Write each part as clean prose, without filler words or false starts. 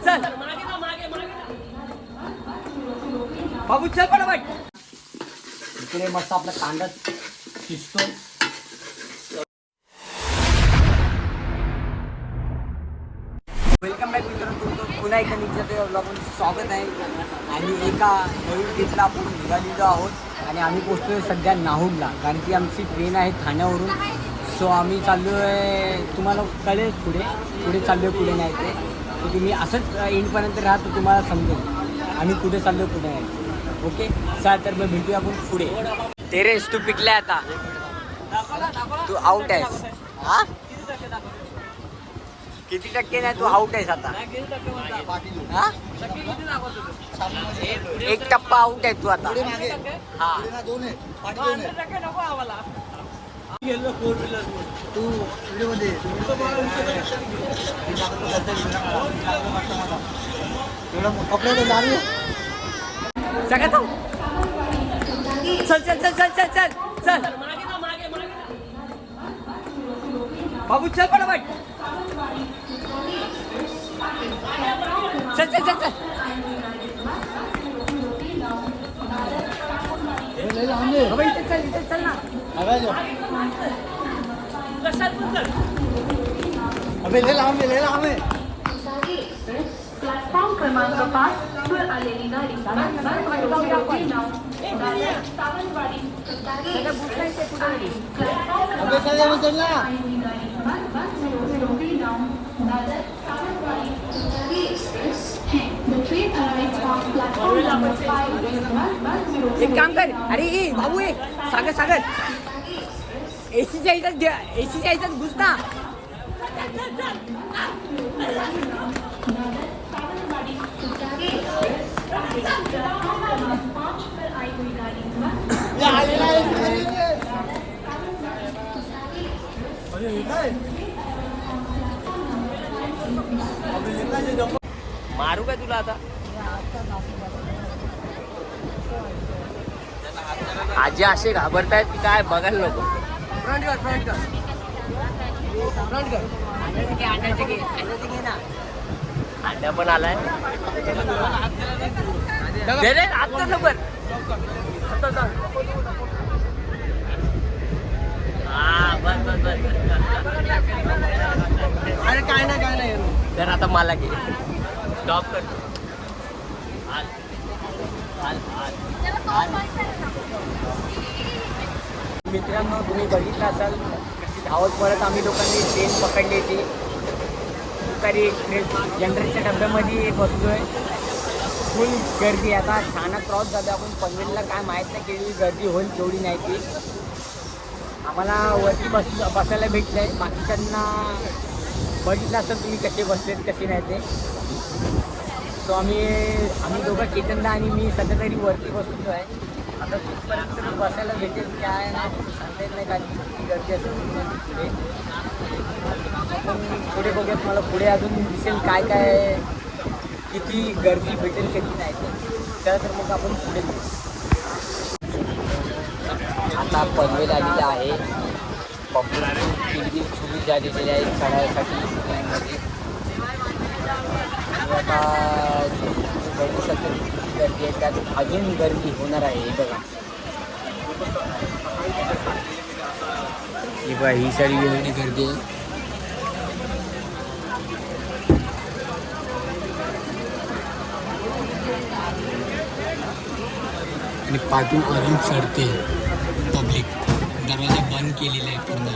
चल बाबू चल पटापट. इकडे मस्त आपला कांदा शिजतो. वेलकम बॅक मित्रांनो, तुमचं पुन्हा एकदा निघतो आपण स्वागत आहे. आणि एका नवीन ट्रिपला आपण निघालेलो आहोत आणि आम्ही पोचतोय सध्या नाहूरला, कारण की आमची ट्रेन आहे ठाण्यावरून. सो आम्ही चाललो आहे, तुम्हाला कळेल पुढे चाललो आहे, पुढे नाही ते तर तुम्ही असंच एंडपर्यंत राहा तर तुम्हाला समजेल आम्ही कुठे चाललो कुठे नाही. ओके चला तर मग भेटूया आपण पुढे. तेरेस तू पिकलाय आता, तू आउट आहेस. हा किती टक्के नाही, तू आउट आहेस आता. हा 1 टप्पा आउट आहे तू आता. हा तू कपडे सगळ्यात चल चल चल चल चल चल चल बाबू चल पटापट. चल चल चल चल इथे चल ना. अबे ले ला प्लॅटफॉर्म क्रमांक 5 वर आलेली गाडी एक काम कर. अरे बाबू सागर एसीच्या याच्यात घुस ना. मारू का तुला आता. आजी असे घाबरतायत की काय बघायला नको. फ्रंट कर अंड्याचे घे ना. अंड्या पण आलाय. दे रे आता लवकर. बस अरे काय नाही तर आता मला घे. स्टॉप कर. मित्रांनो तुम्ही बघितलं असाल कशी धावत पडत आम्ही लोकांनी ट्रेन पकडली होती. तुकारी एक्सप्रेस जनरलच्या डब्यामध्ये बसलोय. फुल गर्दी. आता ठाणा क्रॉस झालं आपण पनवेलला, काय माहीत नाही केली गर्दी होईल तेवढी नाही ती. आम्हाला वरती बसायला भेटलं आहे. बाकीच्यांना बघितलं असेल तुम्ही कसे बसलेत कसे नाही ते. सो आम्ही दोघं केतनदा आणि मी सध्या तरी वरती बसलो आहे. आता तिथपर्यंत बसायला भेटेल काय ना सांगता येत नाही, कारण किती गर्दी असेल पुढे बघूयात. मला पुढे अजून दिसेल काय किती गर्दी भेटेल किती नाही ते. चला तर मग आपण पुढे आता पनवेल आलेला आहे. पब्लिक किल्ली सुरू झालेली आहे चढायसाठी. आता बघू शकतो किती गर्दी आहे, त्यात अजून गर्दी होणार आहे. बघा ही सारी वेगळी गर्दी आहे. आणि पाठून अजून चढते पब्लिक. दरवाजा बंद केलेला आहे पूर्ण.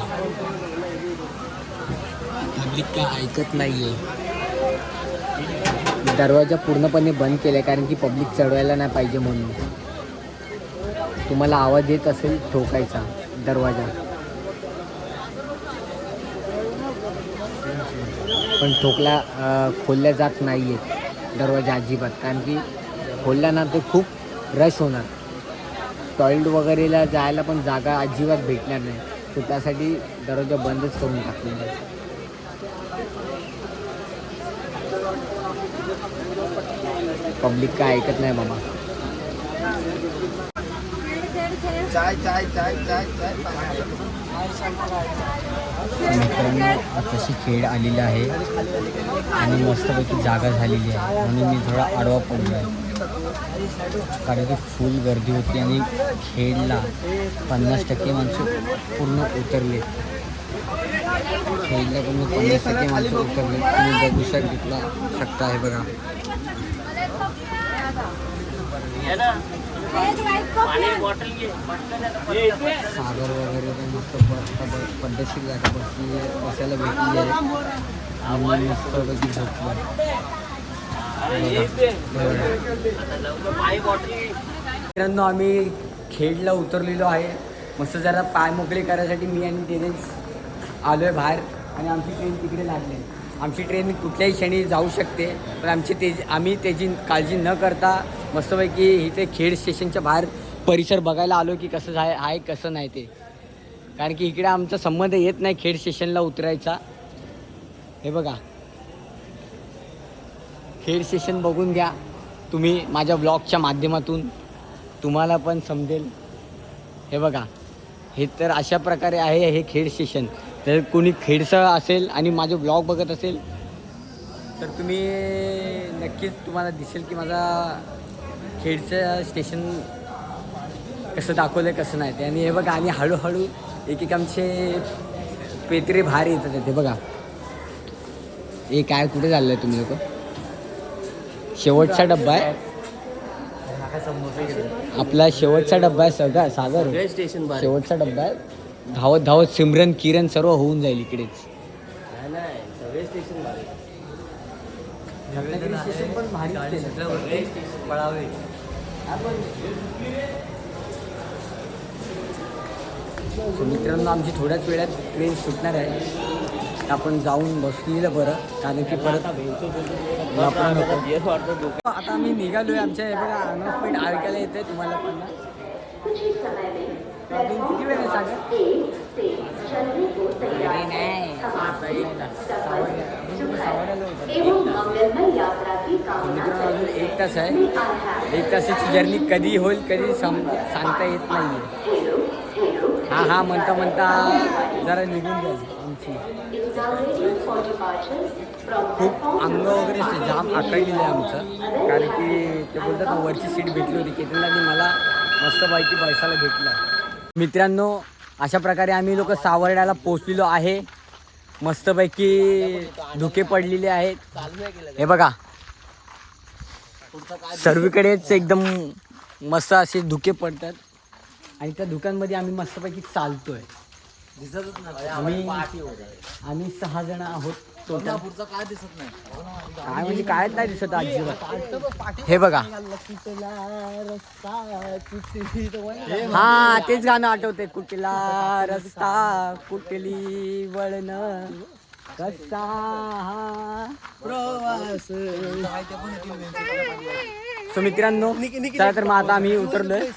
पब्लिक काय ऐकत नाहीये. दरवाजा पूर्णपणे बंद केला आहे कारण की पब्लिक चढवायला नाही पाहिजे म्हणून. तुम्हाला आवाज येत असेल ठोकायचा दरवाजा, पण खोलल्या जात नाही आहे दरवाजा अजिबात, कारण की खोलल्या ना ते खूप रश होणार. टॉयलेट वगैरेला जायला पण जागा अजिबात भेटणार नाही. सो त्यासाठी दरवाजा बंदच करून टाकलेला आहे. पब्लिक काय ऐकत नाही बाबा. चाय मित्रांनो आताशी खेळ आलेला आहे आणि मस्तपैकी जागा झालेली आहे म्हणून मी थोडा आडवा पडलो आहे कारण की फुल गर्दी होती आणि खेळला 50% माणसं पूर्ण उतरले. खेळला पूर्ण 50% माणसं उतरले. तुम्ही बघू शकता हे बघा. सागर वगैरे पण मस्त पद्धतशीर जागा बसायला भेटली आहे आणि मस्तपैकी झोपलं. मित्रांनो आम्ही खेडला उतरलेलो आहे. मस्त जरा पाय मोकळे करायसाठी मी आणि टेरेन्स आलो आहे बाहेर आणि आमची ट्रेन तिकडे लागली आहे. आमची ट्रेन कुठल्याही क्षणी जाऊ शकते पण आम्ही त्याची काळजी न करता मस्तपैकी इथे खेड स्टेशनच्या बाहेर परिसर बघायला आलो की कसं आहे कसं नाही ते. कारण की इकडे आमचा संबंध येत नाही खेड स्टेशनला उतरायचा. हे बघा खेड स्टेशन बघून घ्या तुम्ही माझ्या ब्लॉगच्या माध्यमातून तुम्हाला पण समजेल. हे बघा हे तर अशा प्रकारे आहे हे खेड स्टेशन. तर कोणी खेडचं असेल आणि माझे ब्लॉग बघत असेल तर तुम्ही नक्कीच तुम्हाला दिसेल की माझा खेडचं स्टेशन कसं दाखवलं आहे कसं नाही ते. आणि हे बघा आणि हळूहळू एक आमचे पेत्रे बाहेर येतात. ते बघा हे काय कुठे चाललं आहे तुम्ही लोक. शेवटचा डब्बा आहे आपला. शेवटचा डब्बा आहे सगळा सागर स्टेशन शेवटचा डब्बा आहे. धावत धावत सिमरन किरण सर्व होऊन जाईल इकडेच. स्टेशन पण भारी. मित्रांनो आमची थोड्याच वेळात ट्रेन सुटणार आहे. आपण जाऊन बसलेलं बरं कारण की परत आता आम्ही निघालो आहे. आमच्या हे बघा अनाउन्समेंट ऐकायला येते तुम्हाला पण. किती वेळ आहे सागर. मित्रांनो अजून 1 तास आहे. 1 तासाची जर्नी कधी होईल कधी सांगता येत नाही आहे. हा म्हणता जरा निघून जाईल आमची. खूप अंग वगैरे जाम आखडलेलं आहे आमचं कारण की ते बोलतात ना वरची सीट भेटली होती केतनला मला मस्तपैकी बसायला भेटलं. मित्रांनो अशा प्रकारे आम्ही लोक सावर्ड्याला पोचलेलो आहे. मस्तपैकी धुके पडलेले आहेत. हे बघा सर्वीकडेच एकदम मस्त असे धुके पडतात आणि त्या धुक्यांमध्ये आम्ही मस्तपैकी चालतोय. आम्ही 6 जण आहोत. काय दिसत नाही काय म्हणजे कायच नाही दिसत अजिबात. हे बघा हा तेच गाणं आठवते. कुठला रस्ता कुठली वळण कसा प्रवास. सो मित्रांनो चला तर मग आता आम्ही उतरलोय.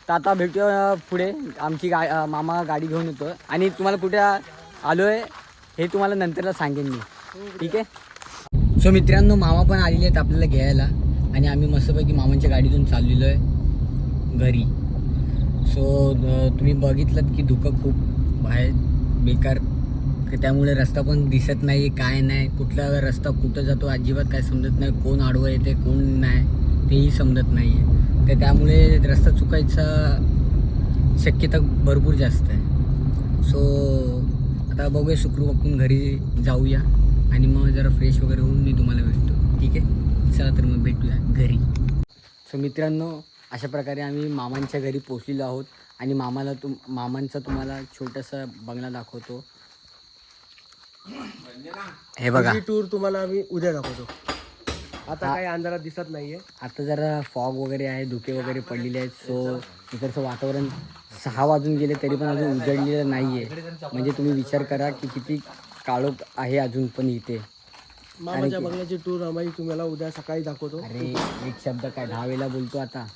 तर आता भेटूया पुढे. आमची मामा गाडी घेऊन येतो आणि तुम्हाला कुठे आलोय हे तुम्हाला नंतरला सांगेन मी. ठीक आहे. सो मित्रांनो मामा पण आलेले आहेत आपल्याला घ्यायला आणि आम्ही मस्तपैकी मामांच्या गाडीतून चाललेलो आहे घरी. सो तुम्ही बघितलं की धुकं खूप बाहेर बेकार. त्यामुळे रस्ता पण दिसत नाही काय नाही. कुठला रस्ता कुठं जातो अजिबात काय समजत नाही. कोण आडवं येते कोण नाही तेही समजत नाही आहे. तर त्यामुळे रस्ता चुकायचा शक्यता भरपूर जास्त आहे. सो आता बघूया सुखरूप आपण घरी जाऊया आणि मग जरा फ्रेश वगैरे होऊन मी तुम्हाला भेटतो. ठीक आहे चला तर मग भेटूया घरी. सो मित्रांनो अशा प्रकारे आम्ही मामांच्या घरी पोचलेलो आहोत आणि मामांचा तुम्हाला छोटासा बंगला दाखवतो. हे बघा टूर तुम्हाला आम्ही उद्या दाखवतो. आता काही अंधारात दिसत नाहीये. आता जरा फॉग वगैरे आहे धुके वगैरे पडलेले आहेत. सो इकडचं वातावरण 6 वाजून गेले तरी पण अजून उजळलेलं नाही आहे. म्हणजे तुम्ही विचार करा की किती काळोख आहे अजून पण इथे. मामाच्या बंगल्याची टूर आम्ही तुम्हाला उद्या सकाळी दाखवतो. अरे एक शब्द काय 10 वेळेला बोलतो आता.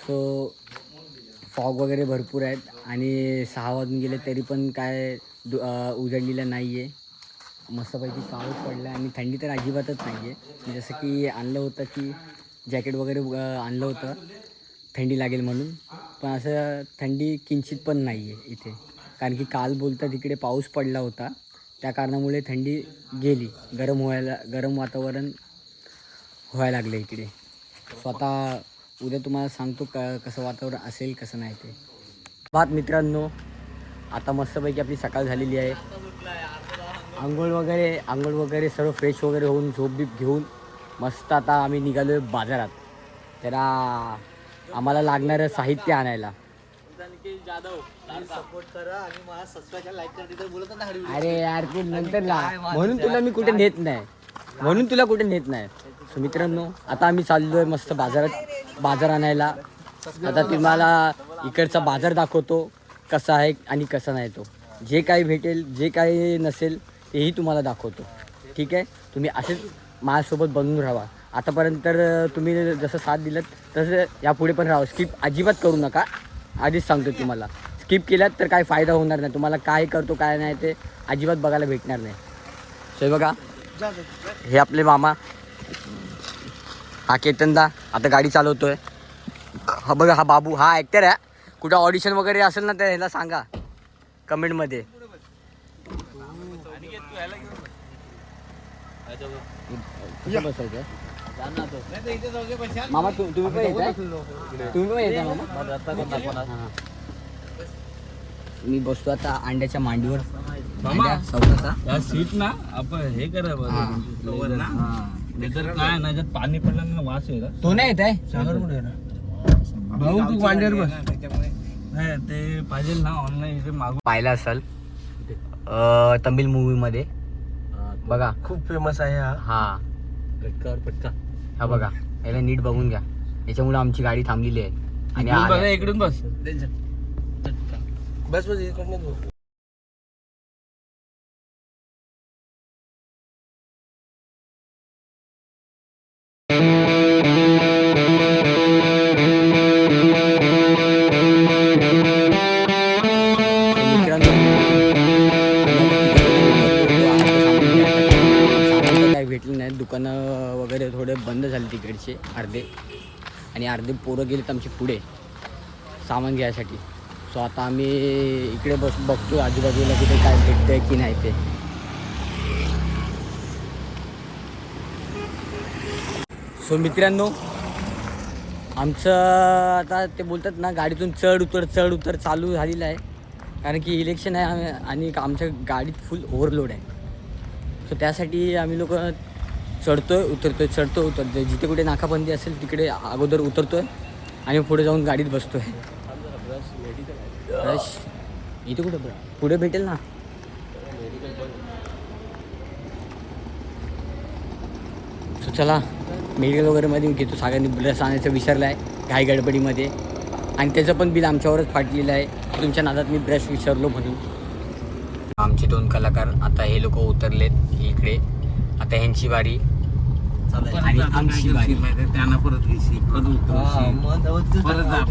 सो फॉग वगैरे भरपूर आहेत आणि 6 वाजून गेले तरी पण काय उजळलेलं नाही आहे. मस्तपैकी काळोख पडला आणि थंडी तर अजिबातच नाही आहे. जसं की आणलं होतं की जॅकेट वगैरे आणलं होतं थंडी लागेल म्हणून पण असं थंडी किंचित पण नाही आहे इथे. कारण की काल बोलतात इकडे पाऊस पडला होता, त्या कारणामुळे थंडी गेली, गरम वातावरण व्हायला लागलं इकडे. स्वतः उद्या तुम्हाला सांगतो कसं वातावरण असेल कसं नाही ते. बात मित्रांनो, आता मस्तपैकी आपली सकाळ झालेली आहे. आंघोळ वगैरे सर्व फ्रेश वगैरे होऊन झोप बीप घेऊन मस्त आता आम्ही निघालो आहे बाजारात. तर आम्हाला लागणारं साहित्य आणायला. सपोर्ट करा आणि मला सबस्क्राईब लाईक करा तिथे बोलत ना हळू. अरे यार तू नंतर ला, म्हणून तुला मी कुठे नेत नाही. सो मित्रांनो, आता आम्ही चाललो आहे मस्त बाजार आणायला. आता तुम्हाला इकडचा बाजार दाखवतो कसा आहे आणि कसा नाही तो. जे काही भेटेल जे काही नसेल तेही तुम्हाला दाखवतो. ठीक आहे, तुम्ही असेच माझ्यासोबत बनवून राहा. आतापर्यंत तर तुम्ही जसं साथ दिलं तसं यापुढे पण राहा. स्किप अजिबात करू नका, आधीच सांगतो तुम्हाला. स्किप केल्यात तर काय फायदा होणार नाही. तुम्हाला काय करतो काय नाही ते अजिबात बघायला भेटणार नाही. सो बघा, हे आपले मामा, हा केतनदा आता गाडी चालवतोय. हा बघा, हा बाबू, हा ॲक्टर आहे. कुठं ऑडिशन वगैरे असेल ना तर ह्याला सांगा कमेंटमध्ये. बसायचं मामा, तुम्ही पण येताय? मामा? मी बसतो आता अंड्याच्या मांडीवर. या सीट ना आपण हे करा नाहीतर काय ना, जर पाणी पडलं ना वास येईल. तो नाही येत आहे भाऊ, तू मांडीवर बस. नाही ते पाहिजे ना, ऑनलाईन इथे मागून पाहिला असेल तमिळ मूवी मध्ये. बघा, खूप फेमस आहे हा. पटका हा बघा, याला नीट बघून घ्या. याच्यामुळे आमची गाडी थांबलेली आहे. आणि बघा, इकडून बस. बस इकडनं. काही भेटलं नाही. दुकानं वगैरे थोडे बंद झाले तिकडचे अर्धे, आणि अर्धे पोरं गेलेत आमचे पुढे सामान घ्यायसाठी. सो आता आम्ही इकडे बघतो आजूबाजूला कुठे काय भेटतंय की नाही ते. सो मित्रांनो, आमचं आता ते बोलतात ना, गाडीतून चढ उतर चालू झालेलं आहे. कारण की इलेक्शन आहे आणि आमच्या गाडीत फुल ओव्हरलोड आहे. सो त्यासाठी आम्ही लोक उतरतोय. जिथे कुठे नाकाबंदी असेल तिकडे अगोदर उतरतोय आणि पुढे जाऊन गाडीत बसतोय. ब्रश इथे कुठे पुढे भेटेल ना. सो चला, मेडिकल वगैरेमध्ये घेतो. सगळ्यांनी ब्रश आणायचं विसरलं आहे घाई गडबडीमध्ये, आणि त्याचं पण बिल आमच्यावरच फाटलेलं आहे. तुमच्या नादात मी ब्रश विसरलो म्हणून. आमचे 2 कलाकार आता हे लोक उतरलेत इकडे. आता ह्यांची बारी आणि आमची बारी. त्यांना परत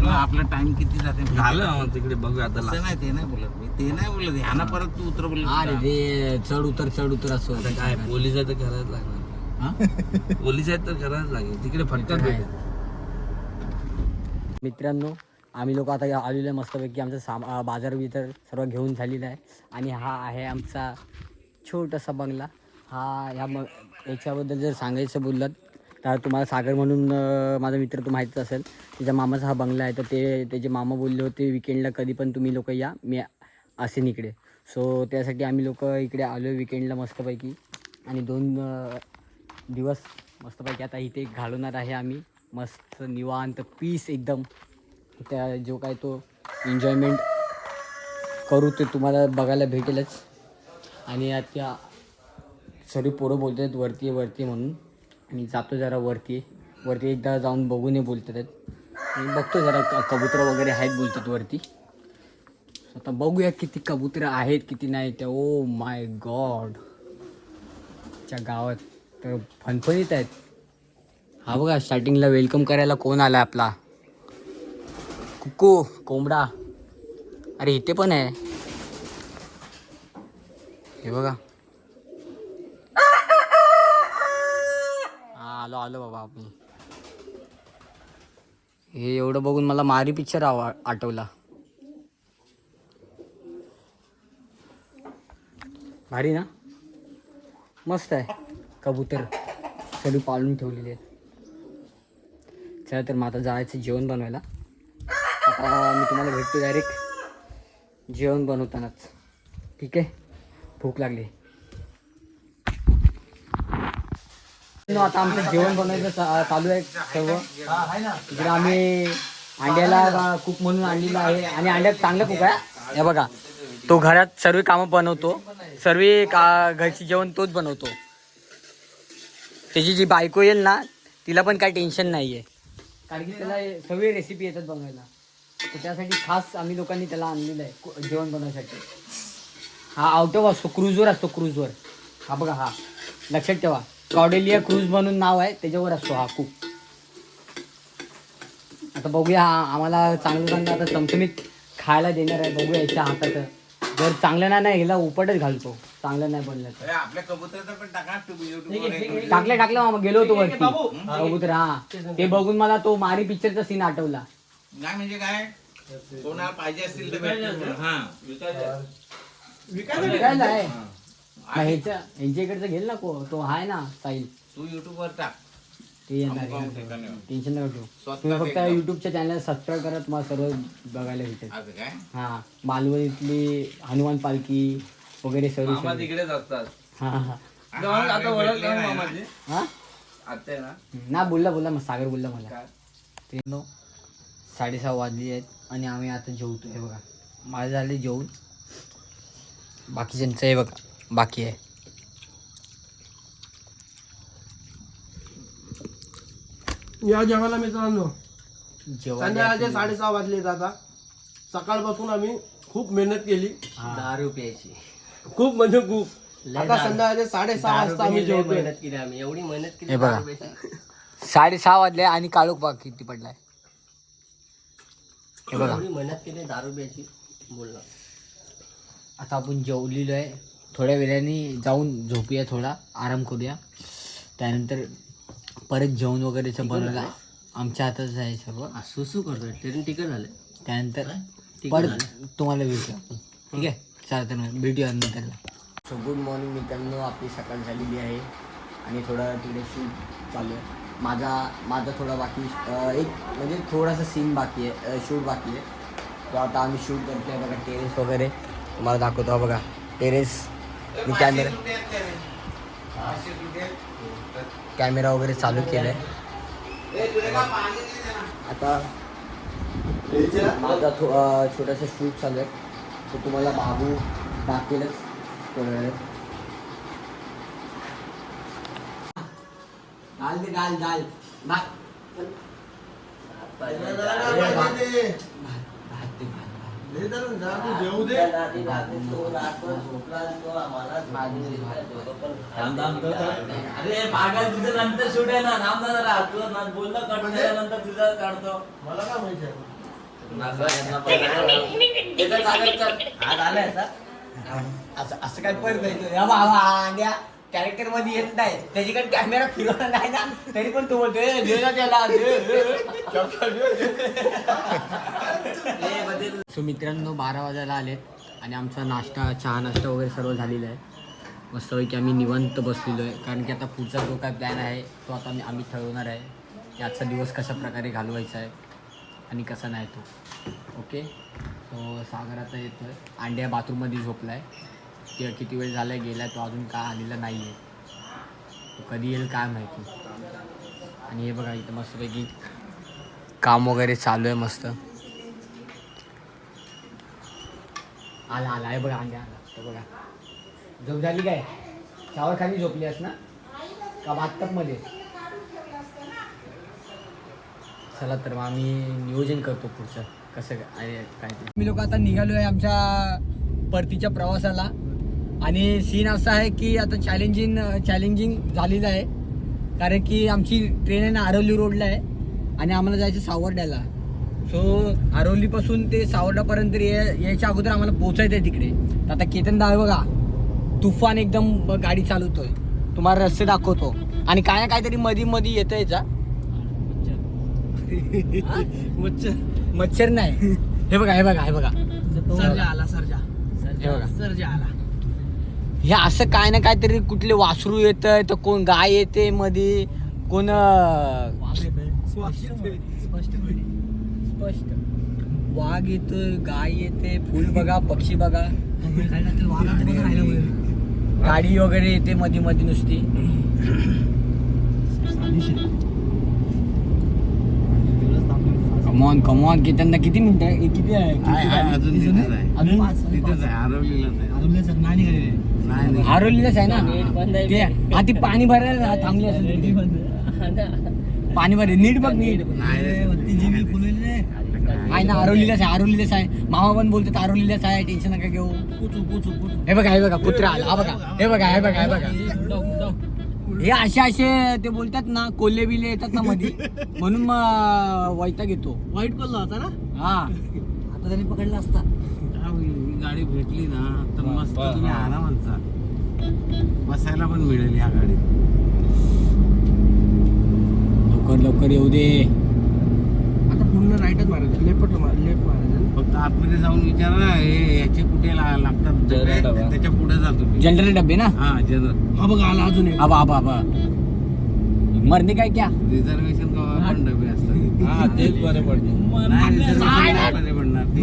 आपला टाइम किती जाते झालं तिकडे बघूया. आता ते नाही बोलत ह्याना परत तू उतर बोल. अरे रे, चढ उतर असं काय पोलीस आहे तर करायच लागणार. पोलीस आहेत तर करायच लागेल. तिकडे फटकाच भेटेल. मित्रांनो, आम्ही लोक आता आलेलो आहे मस्तपैकी. आमचा बाजार बिजार सर्व घेऊन झालेला आहे. आणि हा आहे आमचा छोटासा बंगला. याच्याबद्दल जर सांगायचं बोललात तर तुम्हाला सागर म्हणून माझा मित्र तो माहीतच असेल. त्याच्या मामाचा हा बंगला आहे. तर त्याचे मामा बोलले होते विकेंडला कधी पण तुम्ही लोक या, मी असेन इकडे. सो त्यासाठी आम्ही लोक इकडे आलो आहे विकेंडला मस्तपैकी. आणि 2 दिवस मस्तपैकी आता इथे घालवणार आहे आम्ही. मस्त निवांत पीस एकदम. त्या जो काय तो एन्जॉयमेंट करू ते तुम्हाला बघायला भेटेलच. आणि आता सर्व पोरं बोलत आहेत वरती म्हणून. आणि जातो जरा वरती एकदा जाऊन बघून ये बोलतात आहेत. आणि बघतो जरा कबूतर वगैरे आहेत बोलतात वरती. आता बघूया किती कबूतर आहेत किती नाही त्या. ओ माय गॉड, च्या गावात तर फणफणीत आहेत. हा बघा, स्टार्टिंगला वेलकम करायला कोण आला आपला कुक्कू कोंबडा. अरे इथे पण आहे, हे बघा. आलो बाबा आपण. हे एवढं बघून मला मारी पिक्चर आठवला. भारी ना, मस्त आहे. कबूतर सर्व पाळून ठेवलेले आहेत. चला तर मग आता जायचं जेवण बनवायला. आता मी तुम्हाला भेटतो डायरेक्ट जेवण बनवतानाच. ठीक आहे, भूक लागली. आता आमचं जेवण बनवायचं चालू आहे सर्व. इकडे आम्ही अंड्याला कुक म्हणून आणलेला आहे आणि अंड्यात चांगलं कुक आहे. हे बघा, तो घरात सर्व कामं बनवतो, सर्व घरची जेवण तोच बनवतो. त्याची जी बायको येईल ना, तिला पण काही टेन्शन नाही आहे, कारण की त्याला सर्व रेसिपी येतात बनवायला. तर त्यासाठी खास आम्ही लोकांनी त्याला आणलेलं आहे जेवण बनवण्यासाठी. हा आउट ऑफ असतो, क्रूजवर असतो, क्रूजवर. हा बघा, हा लक्षात ठेवा, कॉर्डेलिया क्रूज म्हणून नाव आहे, त्याच्यावर असतो हा कुक. आता बघूया, आम्हाला चांगलं आता चमचमीत खायला देणार आहे. बघूया याच्या हाताचं. जर चांगलं नाही ह्याला उपटच घालतो, चांगलं नाही बनलं तर. आपल्या कबुतराचं पण टाका YouTube टाकलं मामा, गेलो होतो वरती कबूतर. हा, ते बघून मला तो मारी पिक्चरचा सीन आठवला. नाही म्हणजे काय, कोणाला पाहिजे असतील तर विकायला आहे. ह्यांच्या इकडचं घेईल ना, तो आहे ना साईल, तू युट्यूब वर टाक. ते येणार, टेन्शन नका घेऊ. तुम्ही फक्त युट्यूबच्या चॅनल सबस्क्राईब करा, तुम्हाला सर्व बघायला भेटेल. हा, मालवणीतली हनुमान पालखी वगैरे सर्व तिकडेच असतात. हा हा आता ओळख मामाची हा आता ना ना, बोलला मग सागर बोलला मला. ते 6:30 वाजली आहेत आणि आम्ही आता जेवतो. हे बघा, माझं झाले जेवून, बाकीच्यांचं हे बघा बाकी आहे. या जेवायला मित्रांनो, जेवण संध्याकाळचे 6:30 वाजले. आता सकाळपासून आम्ही खूप मेहनत केली, दारू प्यायची खूप म्हणजे खूप. आता संध्याकाळचे 6:30 वाजता आम्ही जेवतोय. हे बघा 6:30 वाजले आणि काळोख बघ किती पडलाय. हे बघा, मेहनत केली दारू प्यायची बोलला. आता आपण जेवलेलो आहे, थोड्या वेळाने जाऊन झोपूया, थोडा आराम करूया. त्यानंतर परत जेवण वगैरेचं बनवलं आमच्या हातच आहे सर्व. सुसू करतोय, ट्रेन तिकट झालं. त्यानंतर परत तुम्हाला भेटू आपण. ठीक आहे, चालतं ना, भेटूया नंतरला. सो गुड मॉर्निंग मित्रांनो, आपली सकाळ झालेली आहे आणि थोडा तिकडे शूट चालू आहे. माझा थोडा बाकी एक म्हणजे थोडासा सीन बाकी आहे, शूट बाकी आहे. तो आता आम्ही शूट करतो आहे. बघा टेरेस वगैरे तुम्हाला दाखवतो. बघा टेरेस, मी कॅमेरा वगैरे चालू केला आहे. आता माझा छोटासा शूट चालू आहे, तो तुम्हाला बाबू दाखवेलच थोड्या वेळेत. दाल अरे पागल, तुझं नंतर शूट आहे ना, नाम ना जरा तुझं बोलणं कट केल्यानंतर तुझं काढतो. मला काय माहिती आहे, असं काय परत कॅरेक्टर मध्ये येत नाही, त्याच्याकडे कॅमेरा फिरवला नाही ना, तरी पण तो बोलतोय सो मित्रांनो 12 वाजायला आलेत आणि आमचा नाश्ता, चहा नाश्ता वगैरे सर्व झालेला आहे. मस्तपैकी आम्ही निवांत बसलेलो आहे, कारण की आता पुढचा जो काय प्लॅन आहे तो आता आम्ही ठरवणार आहे की आजचा दिवस कशा प्रकारे घालवायचा आहे आणि कसा नाही तो. ओके, तो सागर आता येतो आहे, अंड्या बाथरूममध्ये झोपला आहे. किती वेळ झाला आहे गेला, तो अजून काय आलेला नाही आहे, तो कधी येईल काय माहिती. आणि हे बघा इथं मस्तपैकी काम वगैरे चालू आहे. मस्त आला हे बघा, अंड्या आला. तो बघा, झोप झाली काय, शावर खाली झोपली ना का बाथटबमध्ये. चला तर मग आम्ही नियोजन करतो पुढचं कसं काय. मी लोक आता निघालो आहे आमच्या परतीच्या प्रवासाला आणि सीन असा आहे की आता चॅलेंजिंग झालेलं आहे, कारण की आमची ट्रेन आहे ना आरवली रोडला आहे आणि आम्हाला जायचं सावर्ड्याला. सो आरवलीपासून ते सावर्डापर्यंत यायच्या अगोदर आम्हाला पोचायचं आहे तिकडे. तर आता केतन दावे बघा तुफान एकदम गाडी चालवतोय, तुम्हाला रस्ते दाखवतो. आणि काय ना काहीतरी मध्ये येतं याचा मच्छर नाही. हे बघा सर्जा आला. हे बघा सर्जा आला. हे असं काय ना काहीतरी कुठले वासरू येत तर कोण गाय येते मध्ये कोण स्पष्ट वाघ येतोय गाय येते फुल बघा पक्षी बघा गाडी वगैरे येते मध्ये मध्ये नुसती कमॉन की त्यांना किती मिनिटं किती आहे अजून तिथेच आहे. तिथेच आहे आरवलीलाच आहे. नाही आरोलीलाच आहे ना ते हा ती पाणी भरायला थांबली असेल पाणी भरे नीट बघ नीट आहे ना आरोलीलाच आहे मामा पण बोलतात आरोलीलाच आहे टेन्शन नका घेऊ हे बघा कुत्रा आला हा बघा हे बघा हे असे ते बोलतात ना कोल्हे बिले येतात ना मध्ये म्हणून मग वैताग घेतो वाईट पडला होता ना हा आता त्यांनी पकडला असता ही गाडी भेटली ना तर मस्त तुम्ही आरामात जा. बसायला पण मिळेल या गाडीत. लवकर येऊ दे आता पूर्ण राईटच मारायचं लेफ्ट मारायचं फक्त आतमध्ये जाऊन विचारा हे याचे कुठे लागतात डबे, त्याच्या पुढे जातो मी. जनरल डब्बे ना हा जनरल हा बघा आला अजून एक. आबा मरने काय क्या रिझर्वेशन कवा पण डबे असतात. हा तेच बरे पडते. नाही रिझर्वेशन बरे पडणार ते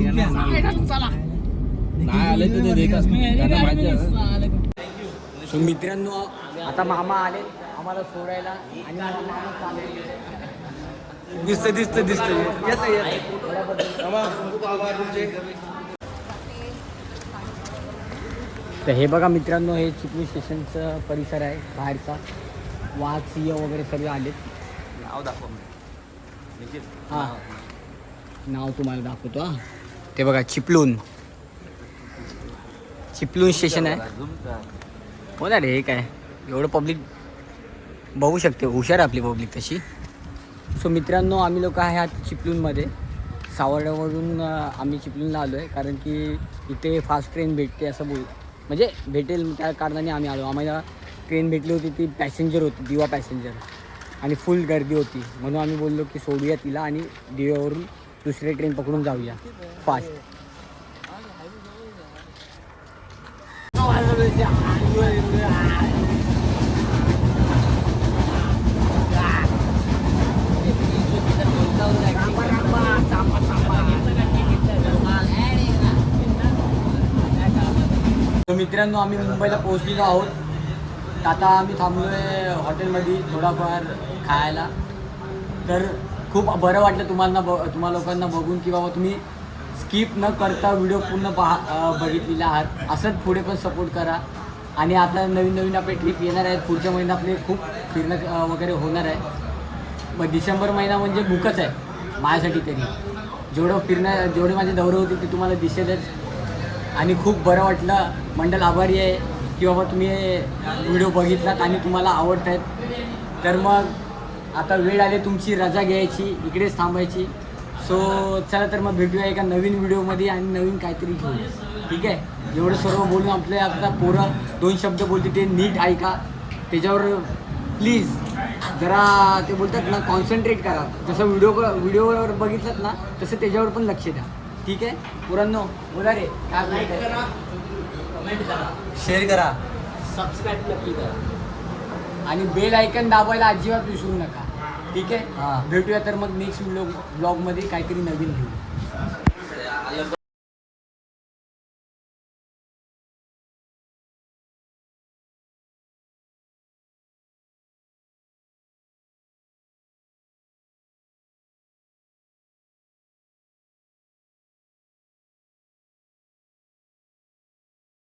नाही आले तर ते देत असतात. सो मित्रांनो आता मामा आले आम्हाला सोडायला आणि मामा चालले दिसत तर हे बघा मित्रांनो हे चिपळूण स्टेशनचं परिसर आहे बाहेरचा वाघ सिंह वगैरे सर्व आलेत नाव दाखव हां नाव तुम्हाला दाखवतो हा ते बघा चिपळूण स्टेशन आहे बोला रे हे काय एवढं पब्लिक बघू शकते हुशार आहे आपली पब्लिक तशी सो मित्रांनो आम्ही लोक आहे आता चिपळूणमध्ये सावर्ड्यावरून आम्ही चिपळूणला आलो आहे कारण की इथे फास्ट ट्रेन भेटते असं म्हणजे भेटेल त्या कारणाने आम्ही आलो आम्हाला ट्रेन भेटली होती ती पॅसेंजर होती दिवा पॅसेंजर आणि फुल गर्दी होती म्हणून आम्ही बोललो की सोडूया तिला आणि दिव्यावरून दुसरी ट्रेन पकडून जाऊया फास्ट मित्रांनो आम्ही मुंबईला पोहोचलेलो आहोत आता आम्ही थांबलो आहे हॉटेलमध्ये थोडाफार खायला तर खूप बरं वाटलं तुम्हा लोकांना बघून की बाबा तुम्ही स्किप न करता व्हिडिओ पूर्ण बघितलेला आहात असंच पुढे पण सपोर्ट करा आणि आता नवीन आपले ट्रिप येणार आहेत पुढच्या महिन्यात आपले खूप फिरणं वगैरे होणार आहे मग डिसेंबर महिना म्हणजे बुकच आहे माझ्यासाठी तरी जेवढे माझे दौरे होते ते तुम्हाला दिसेलच आणि खूप बरं वाटलं मंडळ आभारी आहे की बाबा तुम्ही व्हिडिओ बघितलात आणि तुम्हाला आवडत आहेत तर मग आता वेळ आली तुमची रजा घ्यायची इकडेच थांबायची सो चला तर मग भेटूया एका नवीन व्हिडिओमध्ये आणि नवीन काहीतरी घेऊ ठीक आहे एवढं सर्व बोलून आता पोरं 2 शब्द बोलते ते नीट ऐका त्याच्यावर प्लीज जरा ते बोलतात ना कॉन्सन्ट्रेट करा जसं व्हिडिओवर बघितलं ना तसं त्याच्यावर पण लक्ष द्या ठीक आहे पोरांनो बोला रे काय बोलताय कमेंट करा शेअर करा सबस्क्राईब नक्की करा आणि बेल आयकन दाबायला अजिबात विसरू नका ठीक आहे भेटूया तर मग नेक्स्ट ब्लॉगमध्ये काहीतरी नवीन घेऊ